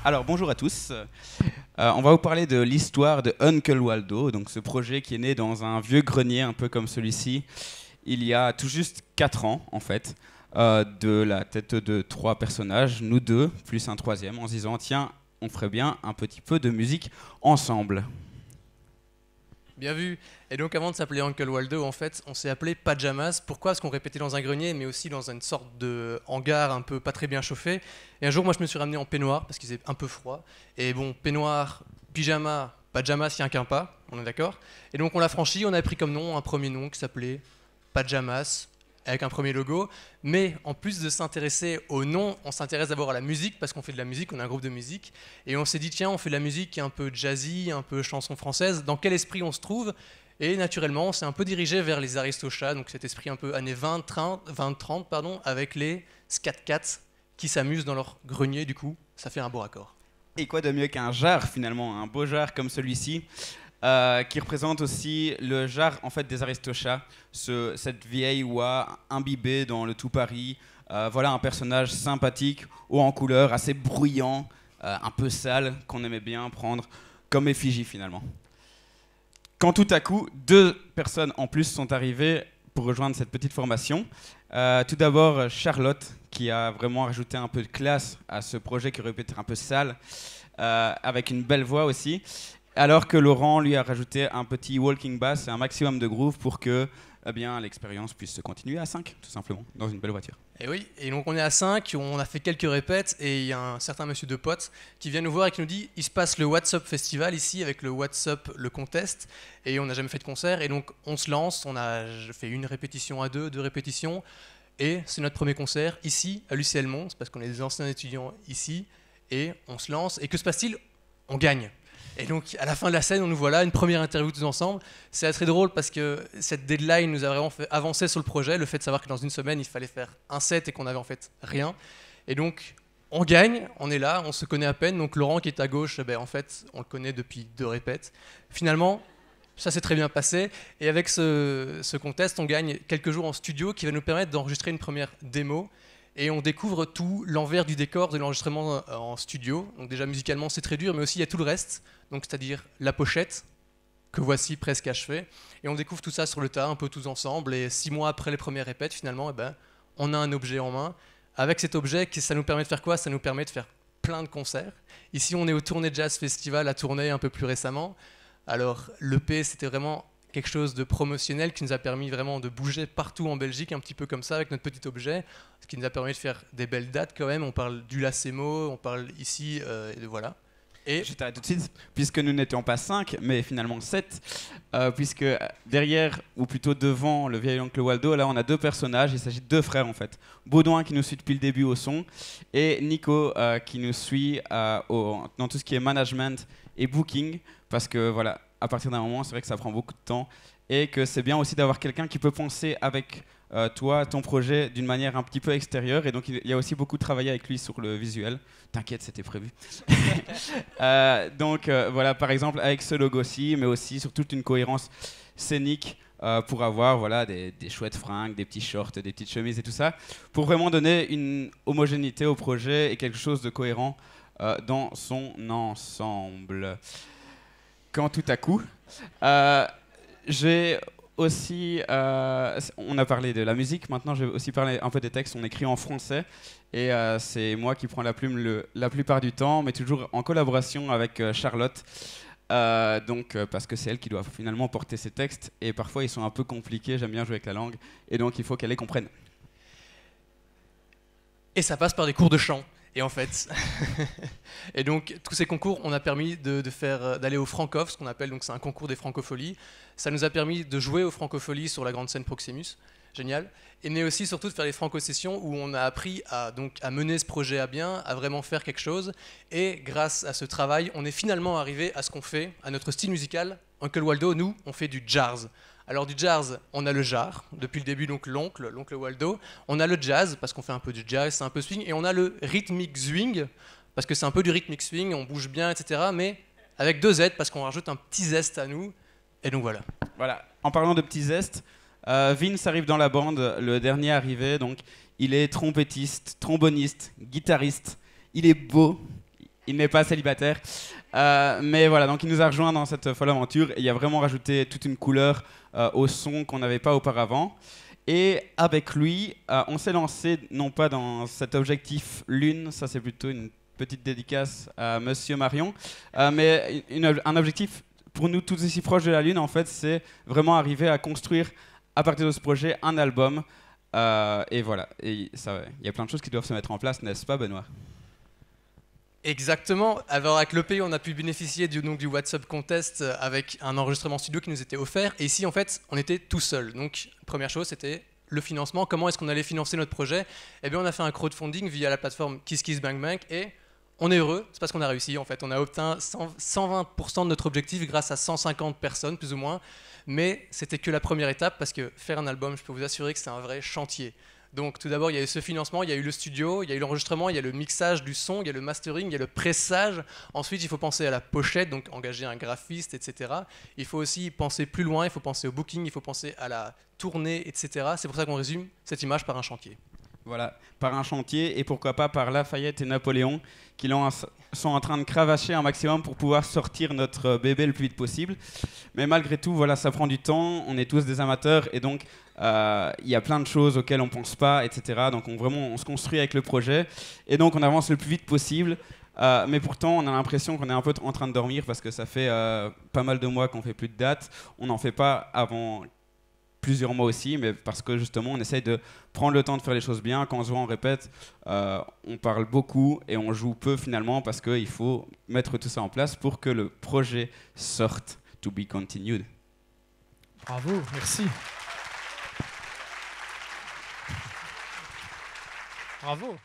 Alors bonjour à tous, on va vous parler de l'histoire de Uncle Waldo, donc ce projet qui est né dans un vieux grenier un peu comme celui-ci, il y a tout juste 4 ans en fait, de la tête de 3 personnages, nous 2, plus un troisième, en se disant tiens, on ferait bien un petit peu de musique ensemble. Bien vu. Et donc avant de s'appeler Uncle Waldo, en fait, on s'est appelé Pajamas. Pourquoi? Parce qu'on répétait dans un grenier, mais aussi dans une sorte de hangar un peu pas très bien chauffé. Et un jour, moi, je me suis ramené en peignoir parce qu'il faisait un peu froid. Et bon, peignoir, pyjama, pajamas, il y a qu'un pas, on est d'accord. Et donc on l'a franchi, on a pris comme nom un premier nom qui s'appelait Pajamas, avec un premier logo. Mais en plus de s'intéresser au nom, on s'intéresse d'abord à la musique, parce qu'on fait de la musique, on est un groupe de musique. Et on s'est dit, tiens, on fait de la musique qui est un peu jazzy, un peu chanson française. Dans quel esprit on se trouve? Et naturellement, on s'est un peu dirigé vers les Aristochats, donc cet esprit un peu années 20-30, pardon, avec les Scat Cats qui s'amusent dans leur grenier, du coup, ça fait un beau raccord. Et quoi de mieux qu'un jar finalement, un beau jar comme celui-ci, qui représente aussi le jar en fait des Aristochats, cette vieille oie imbibée dans le tout Paris. Voilà un personnage sympathique, haut en couleur, assez bruyant, un peu sale, qu'on aimait bien prendre comme effigie finalement. Quand tout à coup, 2 personnes en plus sont arrivées pour rejoindre cette petite formation. Tout d'abord Charlotte, qui a vraiment rajouté un peu de classe à ce projet qui aurait pu être un peu sale, avec une belle voix aussi. Alors que Laurent lui a rajouté un petit walking bass et un maximum de groove pour que l'expérience puisse se continuer à 5, tout simplement, dans une belle voiture. Et oui, et donc on est à 5, on a fait quelques répètes, et il y a un certain monsieur de potes qui vient nous voir et qui nous dit il se passe le What's Up Festival ici, avec le What's Up, le contest, et on n'a jamais fait de concert, et donc on se lance, on a fait une répétition à 2 répétitions, et c'est notre premier concert ici, à l'UCL Mons, parce qu'on est des anciens étudiants ici, et on se lance, et que se passe-t-il? On gagne. Et donc à la fin de la scène, on nous voit là, une première interview tous ensemble. C'est très drôle parce que cette deadline nous a vraiment fait avancer sur le projet, le fait de savoir que dans une semaine il fallait faire un set et qu'on avait en fait rien. Et donc on gagne, on est là, on se connaît à peine. Donc Laurent qui est à gauche, en fait on le connaît depuis 2 répètes. Finalement ça s'est très bien passé, et avec ce contest on gagne quelques jours en studio qui va nous permettre d'enregistrer une première démo. Et on découvre tout l'envers du décor de l'enregistrement en studio. Donc déjà musicalement c'est très dur, mais aussi il y a tout le reste, donc c'est-à-dire la pochette, que voici presque achevée. Et on découvre tout ça sur le tas, un peu tous ensemble, et 6 mois après les premières répètes, finalement, on a un objet en main. Avec cet objet, ça nous permet de faire quoi? Ça nous permet de faire plein de concerts. Ici on est au Tournai Jazz Festival à Tournai un peu plus récemment. Alors l'EP c'était vraiment quelque chose de promotionnel qui nous a permis vraiment de bouger partout en Belgique, un petit peu comme ça, avec notre petit objet, ce qui nous a permis de faire des belles dates quand même. On parle du Lacemo, on parle ici, et de voilà. Et je t'arrête tout de suite, puisque nous n'étions pas 5, mais finalement 7, puisque derrière, ou plutôt devant le vieil oncle Waldo, là on a 2 personnages, il s'agit de 2 frères en fait. Baudouin qui nous suit depuis le début au son, et Nico qui nous suit dans tout ce qui est management et booking, parce que voilà, à partir d'un moment, c'est vrai que ça prend beaucoup de temps, et que c'est bien aussi d'avoir quelqu'un qui peut penser avec toi, ton projet, d'une manière un petit peu extérieure. Et donc, il y a aussi beaucoup travaillé avec lui sur le visuel. T'inquiète, c'était prévu. Voilà, par exemple, avec ce logo-ci, mais aussi sur toute une cohérence scénique pour avoir voilà, des chouettes fringues, des petits shorts, des petites chemises et tout ça, pour vraiment donner une homogénéité au projet et quelque chose de cohérent dans son ensemble. Quand tout à coup, j'ai aussi, on a parlé de la musique, maintenant je vais aussi parler un peu des textes, on écrit en français, et c'est moi qui prends la plume la plupart du temps, mais toujours en collaboration avec Charlotte, parce que c'est elle qui doit finalement porter ces textes, et parfois ils sont un peu compliqués, j'aime bien jouer avec la langue, et donc il faut qu'elle les comprenne. Et ça passe par des cours de chant. Et en fait, et donc tous ces concours, on a permis d'aller au Francof, ce qu'on appelle, donc c'est un concours des francopholies. Ça nous a permis de jouer aux francopholies sur la grande scène Proximus, génial. Et mais aussi surtout de faire les franco-sessions où on a appris à mener ce projet à bien, à vraiment faire quelque chose. Et grâce à ce travail, on est finalement arrivé à ce qu'on fait, à notre style musical. Uncle Waldo, nous, on fait du jazz. Alors du jazz, on a le jar, depuis le début donc l'oncle Waldo. On a le jazz, parce qu'on fait un peu du jazz, c'est un peu swing. Et on a le rhythmic swing, parce que c'est un peu du rhythmic swing, on bouge bien, etc. Mais avec 2 Z, parce qu'on rajoute un petit zeste à nous. Et donc voilà. Voilà. En parlant de petits zestes, Vince arrive dans la bande, le dernier arrivé, donc il est trompettiste, tromboniste, guitariste, il est beau, il n'est pas célibataire, mais voilà, donc il nous a rejoint dans cette folle aventure et il a vraiment rajouté toute une couleur au son qu'on n'avait pas auparavant. Et avec lui, on s'est lancé non pas dans cet objectif Lune, ça c'est plutôt une petite dédicace à Monsieur Marion, mais un objectif pour nous tous ici proches de la Lune, en fait, c'est vraiment arriver à construire à partir de ce projet un album. Et voilà, et il y a plein de choses qui doivent se mettre en place, n'est-ce pas Benoît? Exactement. Alors avec l'EP, on a pu bénéficier du WhatsApp Contest avec un enregistrement studio qui nous était offert. Et ici, en fait, on était tout seul. Donc, première chose, c'était le financement. Comment est-ce qu'on allait financer notre projet? Eh bien, on a fait un crowdfunding via la plateforme KissKissBankBank et on est heureux. C'est parce qu'on a réussi. En fait, on a obtenu 120% de notre objectif grâce à 150 personnes, plus ou moins. Mais c'était que la première étape parce que faire un album, je peux vous assurer que c'est un vrai chantier. Donc tout d'abord, il y a eu ce financement, il y a eu le studio, il y a eu l'enregistrement, il y a le mixage du son, il y a le mastering, il y a le pressage. Ensuite, il faut penser à la pochette, donc engager un graphiste, etc. Il faut aussi penser plus loin, il faut penser au booking, il faut penser à la tournée, etc. C'est pour ça qu'on résume cette image par un chantier. Voilà, par un chantier et pourquoi pas par Lafayette et Napoléon qui sont en train de cravacher un maximum pour pouvoir sortir notre bébé le plus vite possible. Mais malgré tout, voilà, ça prend du temps, on est tous des amateurs et donc il y a plein de choses auxquelles on ne pense pas, etc. Donc on se construit avec le projet et donc on avance le plus vite possible. Mais pourtant, on a l'impression qu'on est un peu en train de dormir parce que ça fait pas mal de mois qu'on fait plus de dates. On n'en fait pas avant plusieurs mois aussi, mais parce que justement on essaye de prendre le temps de faire les choses bien. Quand on se voit, on répète, on parle beaucoup et on joue peu finalement parce qu'il faut mettre tout ça en place pour que le projet sorte. To be continued. Bravo, merci. Bravo.